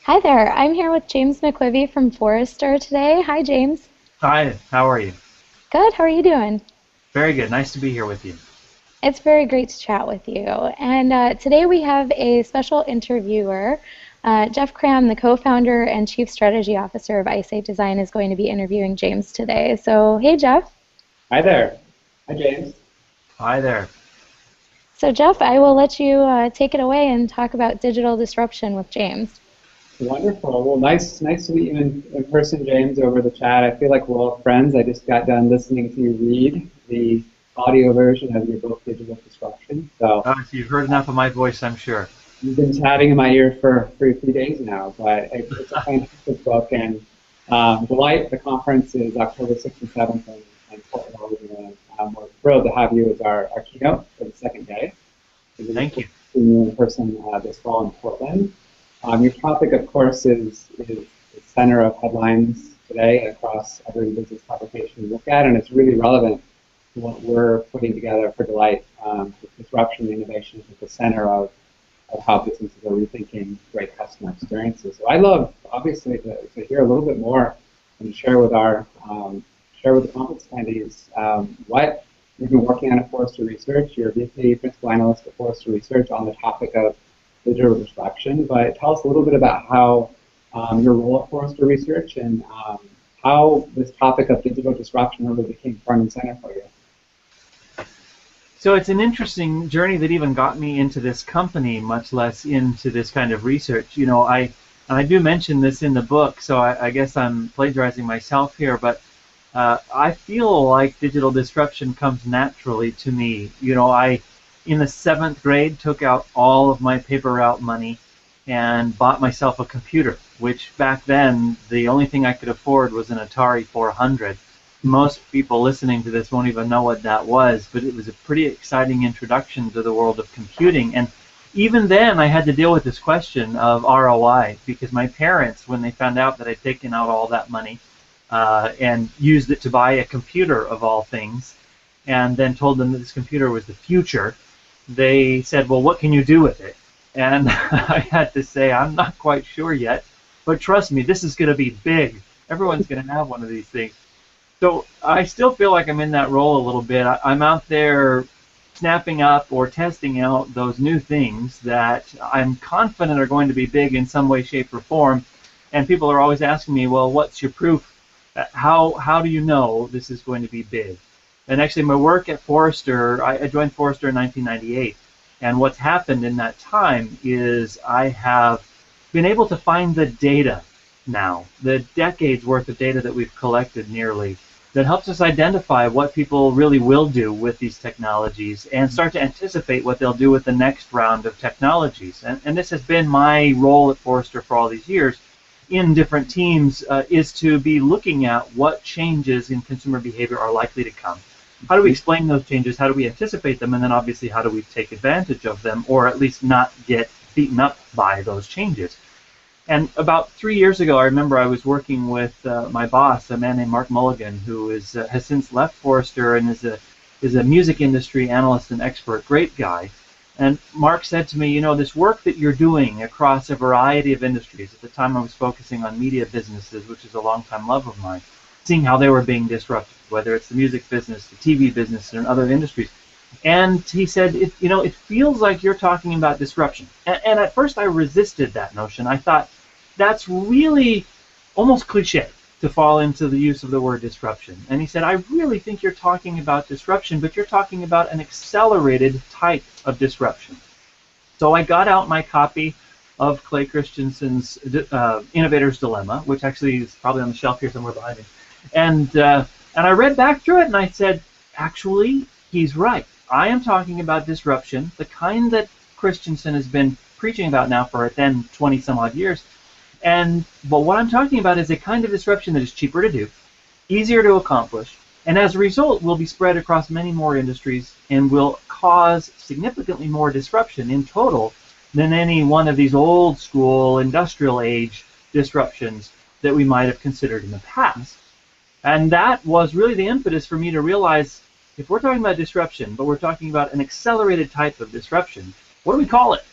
Hi there. I'm here with James McQuivey from Forrester today. Hi, James. Hi, how are you? Good. How are you doing? Very good. Nice to be here with you. It's very great to chat with you. And today we have a special interviewer. Jeff Cram, the co-founder and chief strategy officer of iSight Design, is going to be interviewing James today. So, hey, Jeff. Hi there. Hi, James. Hi there. So, Jeff, I will let you take it away and talk about digital disruption with James. Wonderful. Well, nice to meet you in person, James, over the chat. I feel like we're all friends. I just got done listening to you read the audio version of your book, Digital Disruption. So So you've heard enough of my voice, I'm sure. you've been chatting in my ear for a few days now, but it's a fantastic book. And Delight, the conference is October 6th and 7th in Portland, Oregon. We're thrilled to have you as our keynote for the second day. We look Thank forward you. to seeing you in person this fall in Portland. Your topic, of course, is the center of headlines today across every business publication you look at, and it's really relevant to what we're putting together for Delight. Disruption and innovation is at the center of how businesses are rethinking great customer experiences. So I'd love, obviously, to hear a little bit more and share with the conference attendees what you've been working on at Forrester Research. You're VP, Principal Analyst at Forrester Research on the topic of digital disruption, but tell us a little bit about how your role at Forrester Research and how this topic of digital disruption really became front and center for you. So it's an interesting journey that even got me into this company, much less into this kind of research. I do mention this in the book, so I guess I'm plagiarizing myself here, but I feel like digital disruption comes naturally to me. In the seventh grade, took out all of my paper route money and bought myself a computer, which back then, the only thing I could afford was an Atari 400. Most people listening to this won't even know what that was, but it was a pretty exciting introduction to the world of computing. And even then, I had to deal with this question of ROI, because my parents, when they found out that I'd taken out all that money and used it to buy a computer of all things, and then told them that this computer was the future, they said, well, what can you do with it? And I had to say, I'm not quite sure yet, but trust me, this is going to be big. Everyone's going to have one of these things. So I still feel like I'm in that role a little bit. I'm out there snapping up or testing out those new things that I'm confident are going to be big in some way, shape, or form. And people are always asking me, well, what's your proof? How do you know this is going to be big? And actually, my work at Forrester, I joined Forrester in 1998. And what's happened in that time is I have been able to find the data now, the decades worth of data that we've collected nearly, that helps us identify what people really will do with these technologies and start to anticipate what they'll do with the next round of technologies. And this has been my role at Forrester for all these years in different teams, is to be looking at what changes in consumer behavior are likely to come. How do we explain those changes? How do we anticipate them? And then obviously, how do we take advantage of them, or at least not get beaten up by those changes? And about 3 years ago, I remember I was working with my boss, a man named Mark Mulligan, who has since left Forrester and is a music industry analyst and expert, great guy. And Mark said to me, this work that you're doing across a variety of industries, at the time I was focusing on media businesses, which is a longtime love of mine, seeing how they were being disrupted, whether it's the music business, the TV business, and other industries. And he said, it feels like you're talking about disruption. And at first I resisted that notion. I thought, that's really almost cliche to fall into the use of the word disruption. And he said, I really think you're talking about disruption, but you're talking about an accelerated type of disruption. So I got out my copy of Clay Christensen's Innovator's Dilemma, which actually is probably on the shelf here somewhere behind me. And I read back through it, and I said, actually, he's right. I am talking about disruption, the kind that Christensen has been preaching about now for then 20 some odd years. But what I'm talking about is a kind of disruption that is cheaper to do, easier to accomplish, and as a result will be spread across many more industries and will cause significantly more disruption in total than any one of these old school industrial age disruptions that we might have considered in the past. And that was really the impetus for me to realize, if we're talking about disruption, but we're talking about an accelerated type of disruption, what do we call it?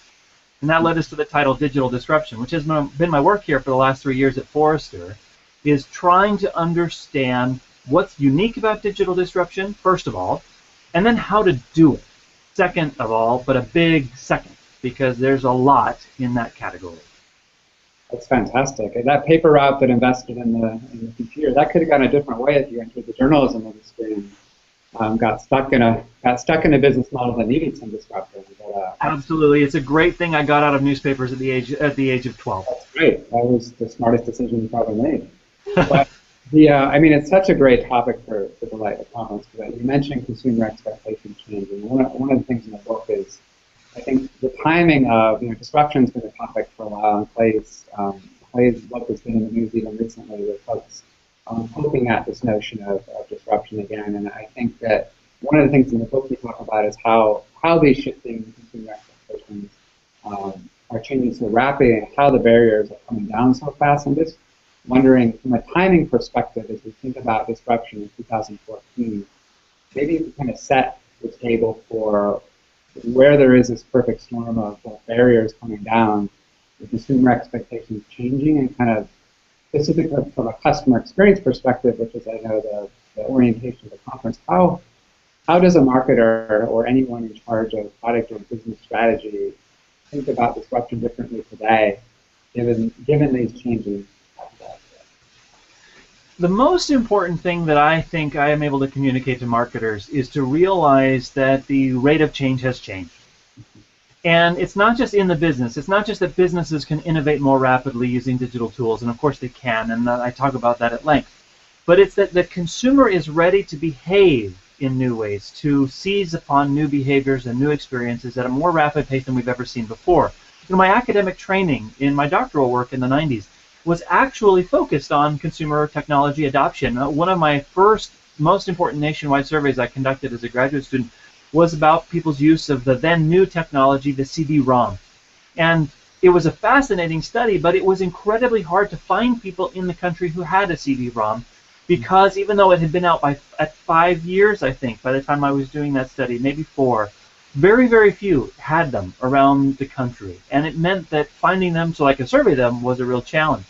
And that led us to the title Digital Disruption, which has been my work here for the last 3 years at Forrester, is trying to understand what's unique about digital disruption, first of all, and then how to do it, second of all, but a big second, because there's a lot in that category. That's fantastic. And that paper route that invested in the computer, that could have gone a different way if you entered the journalism industry and got stuck in a business model that needed some disruption. But, absolutely, it's a great thing I got out of newspapers at the age of 12. That's great. That was the smartest decision you probably made. But I mean, it's such a great topic for the Light of Conference, because you mentioned consumer expectation changing. One of the things in the book is, I think the timing of, disruption's been a topic for a while, and Clay's book has been in the news even recently with folks poking at this notion of disruption again. And I think that one of the things in the book you talk about is how these shifting consumer expectations are changing so rapidly, and how the barriers are coming down so fast. I'm just wondering, from a timing perspective, as we think about disruption in 2014, maybe you can kind of set the table for where there is this perfect storm of barriers coming down, the consumer expectations changing, and kind of specifically from a customer experience perspective, which is, I know, the orientation of the conference, how does a marketer or anyone in charge of product or business strategy think about disruption differently today, given these changes? The most important thing that I think I am able to communicate to marketers is to realize that the rate of change has changed. And it's not just in the business. It's not just that businesses can innovate more rapidly using digital tools, and of course they can, and I talk about that at length. But it's that the consumer is ready to behave in new ways, to seize upon new behaviors and new experiences at a more rapid pace than we've ever seen before. My academic training in my doctoral work in the 90s was actually focused on consumer technology adoption. One of my first most important nationwide surveys I conducted as a graduate student was about people's use of the then new technology, the CD-ROM. And it was a fascinating study, but it was incredibly hard to find people in the country who had a CD-ROM, because even though it had been out at 5 years, I think, by the time I was doing that study, maybe 4, very, very few had them around the country. And it meant that finding them so I could survey them was a real challenge.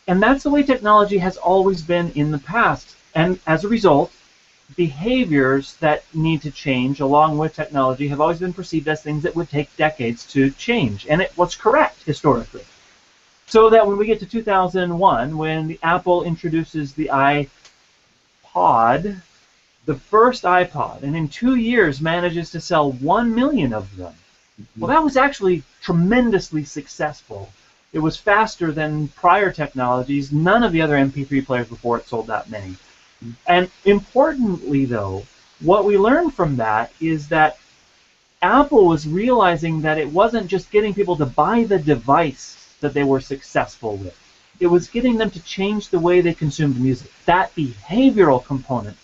And that's the way technology has always been in the past. And as a result, behaviors that need to change along with technology have always been perceived as things that would take decades to change. And it was correct historically. So that when we get to 2001, when Apple introduces the iPod, the first iPod, and in 2 years manages to sell 1 million of them. Well, that was actually tremendously successful. It was faster than prior technologies. None of the other MP3 players before it sold that many. And importantly, though, what we learned from that is that Apple was realizing that it wasn't just getting people to buy the device that they were successful with. It was getting them to change the way they consumed music. That behavioral component.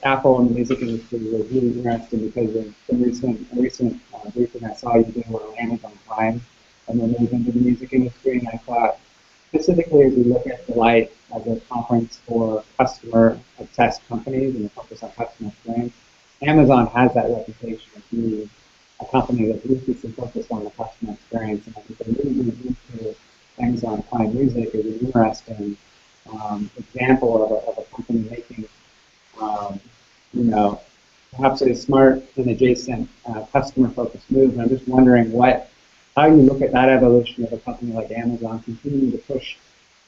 Apple and the music industry was really interesting because of some recent briefing I saw you do on Amazon Prime, and then moved into the music industry. And I thought, specifically as we look at the Light as a conference for customer-obsessed companies and the focus on customer experience, Amazon has that reputation of being a company that's ruthlessly focused on the customer experience. And I think the moving into Amazon Prime Music is an interesting example of a company making, perhaps a smart and adjacent customer-focused move. And I'm just wondering how you look at that evolution of a company like Amazon continuing to push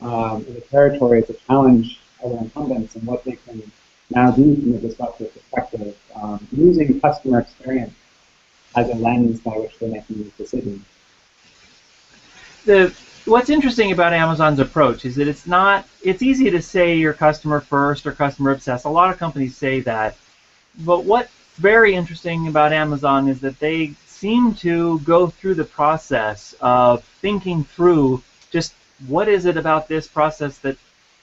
in the territory to challenge other incumbents and what they can now do from a disruptive perspective, using customer experience as a lens by which they're making these decisions. What's interesting about Amazon's approach is that it's easy to say you're customer first or customer obsessed. A lot of companies say that. But what's very interesting about Amazon is that they seem to go through the process of thinking through just what is it about this process that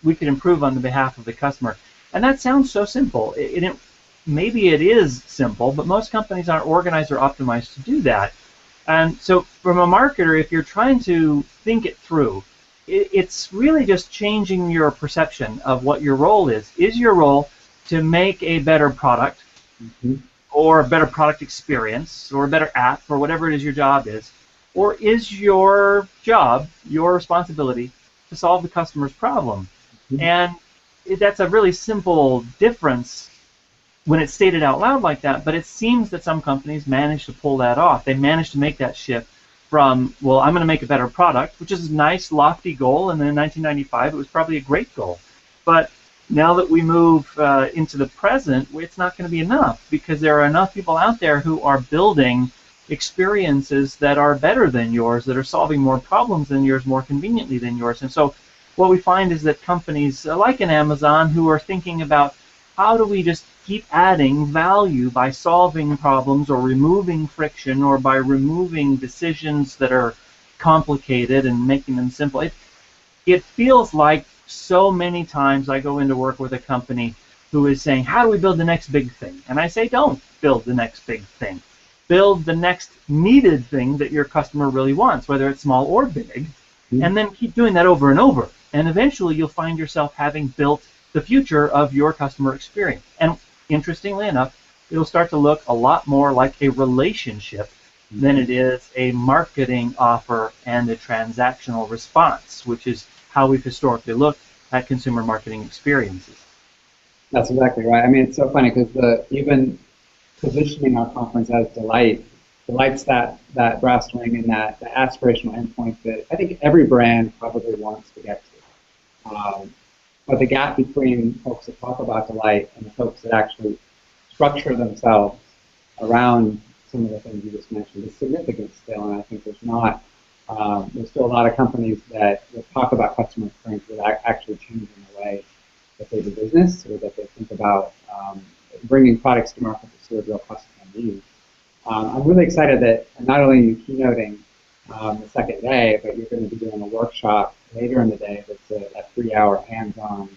we could improve on the behalf of the customer. And that sounds so simple. Maybe it is simple, but most companies aren't organized or optimized to do that. And so from a marketer, if you're trying to think it through, it's really just changing your perception of what your role is. Is your role to make a better product, or a better product experience, or a better app, or whatever it is your job is? or is your job, your responsibility, to solve the customer's problem? And that's a really simple difference when it's stated out loud like that, but it seems that some companies manage to pull that off. They manage to make that shift from, well, I'm going to make a better product, which is a nice, lofty goal, and then in 1995 it was probably a great goal. But now that we move into the present, it's not going to be enough, because there are enough people out there who are building experiences that are better than yours, that are solving more problems than yours, more conveniently than yours. And so what we find is that companies like an Amazon, who are thinking about how do we just keep adding value by solving problems or removing friction or by removing decisions that are complicated and making them simple. It feels like so many times I go into work with a company who is saying, how do we build the next big thing? And I say, don't build the next big thing. Build the next needed thing that your customer really wants, whether it's small or big, and then keep doing that over and over. And eventually you'll find yourself having built the future of your customer experience. And interestingly enough, it'll start to look a lot more like a relationship than it is a marketing offer and a transactional response, which is how we've historically looked at consumer marketing experiences. That's exactly right. I mean, it's so funny because even positioning our conference as delight's that brass ring and that the aspirational endpoint that I think every brand probably wants to get to. But the gap between folks that talk about delight and the folks that actually structure themselves around some of the things you just mentioned is significant still, and I think there's still a lot of companies that talk about customer experience without actually changing the way that they do business or that they think about bringing products to market to serve real customer needs. I'm really excited that not only are you keynoting the second day, but you're going to be doing a workshop later in the day that's a 3-hour hands-on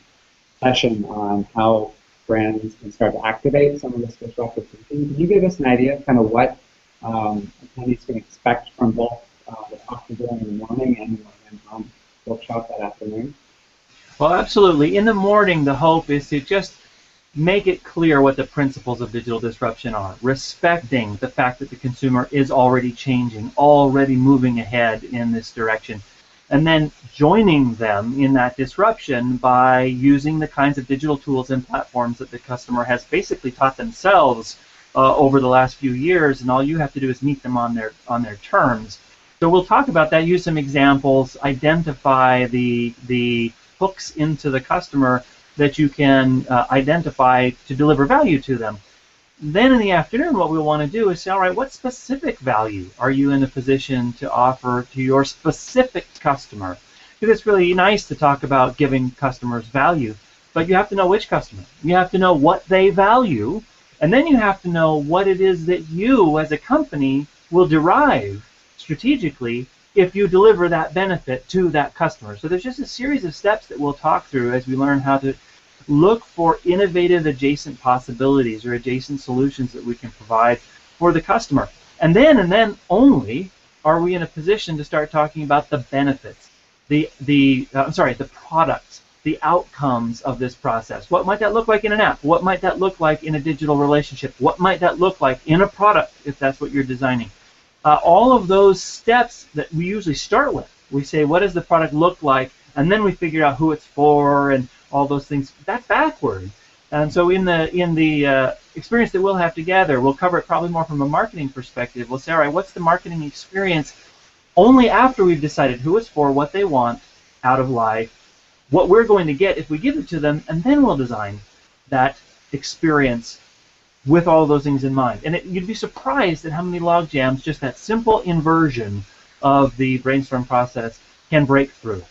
session on how brands can start to activate some of this disruptive thinking. Can you give us an idea of kind of what attendees can expect from both the talk you're doing in the morning and the hands-on workshop that afternoon? Well, absolutely. In the morning, the hope is to just make it clear what the principles of digital disruption are, respecting the fact that the consumer is already changing, already moving ahead in this direction, and then joining them in that disruption by using the kinds of digital tools and platforms that the customer has basically taught themselves over the last few years, and all you have to do is meet them on their terms. So we'll talk about that, use some examples, identify the hooks into the customer that you can identify to deliver value to them. Then in the afternoon, what we'll want to do is say, all right, what specific value are you in a position to offer to your specific customer? Because it's really nice to talk about giving customers value, but you have to know which customer. You have to know what they value, and then you have to know what it is that you as a company will derive strategically if you deliver that benefit to that customer. So there's just a series of steps that we'll talk through as we learn how to look for innovative adjacent possibilities or adjacent solutions that we can provide for the customer. And then only are we in a position to start talking about the benefits, the products, the outcomes of this process. What might that look like in an app? What might that look like in a digital relationship? What might that look like in a product if that's what you're designing? All of those steps that we usually start with, we say, what does the product look like? And then we figure out who it's for and all those things. That's backward. And so in the experience that we'll have together, we'll cover it probably more from a marketing perspective. We'll say, all right, what's the marketing experience only after we've decided who it's for, what they want out of life, what we're going to get if we give it to them, and then we'll design that experience with all of those things in mind. And you'd be surprised at how many log jams just that simple inversion of the brainstorm process can break through.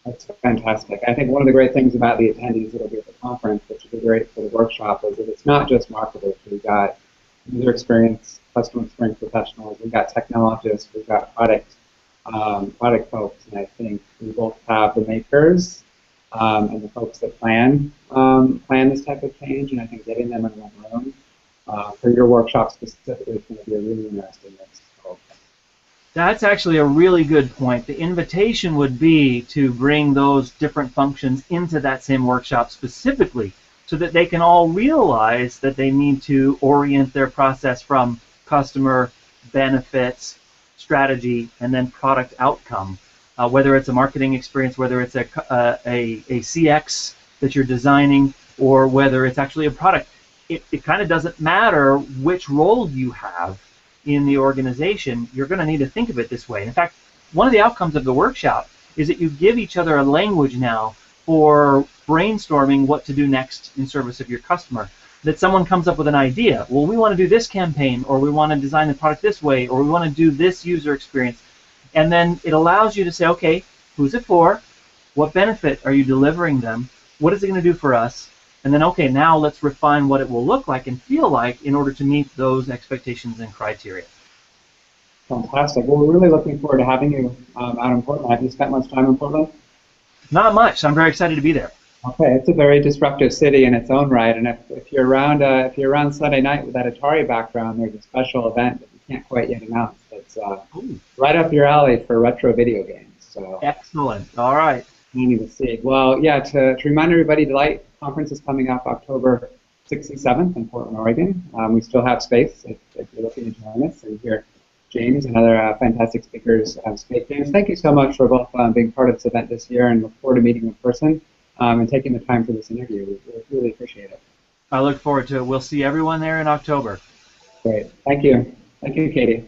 That's fantastic. I think one of the great things about the attendees that will be at the conference, which will be great for the workshop, is that it's not just marketers. We've got user experience, customer experience professionals, we've got technologists, we've got product folks, and I think we both have the makers and the folks that plan this type of change, and I think getting them in one room for your workshop specifically is going to be a really interesting mix. That's actually a really good point. The invitation would be to bring those different functions into that same workshop specifically so that they can all realize that they need to orient their process from customer benefits strategy, and then product outcome. Whether it's a marketing experience, whether it's a CX that you're designing, or whether it's actually a product. It kind of doesn't matter which role you have in the organization. You're going to need to think of it this way. In fact, one of the outcomes of the workshop is that you give each other a language now for brainstorming what to do next in service of your customer. That someone comes up with an idea. Well, we want to do this campaign, or we want to design the product this way, or we want to do this user experience. And then it allows you to say, okay, who's it for? What benefit are you delivering them? What is it going to do for us? And then, okay, now let's refine what it will look like and feel like in order to meet those expectations and criteria. Fantastic. Well, we're really looking forward to having you out in Portland. Have you spent much time in Portland? Not much. I'm very excited to be there. Okay, it's a very disruptive city in its own right, and if you're around Sunday night with that Atari background, there's a special event that you can't quite yet announce. That's right up your alley for retro video games. So excellent. All right. Easy to see. Well, yeah. To remind everybody, Delight conference is coming up October 6th and 7th in Portland, Oregon. We still have space if you're looking to join us and hear James and other fantastic speakers speak. James, thank you so much for both being part of this event this year, and look forward to meeting in person. And taking the time for this interview. We really appreciate it. I look forward to it. We'll see everyone there in October. Great. Thank you. Thank you, Katie.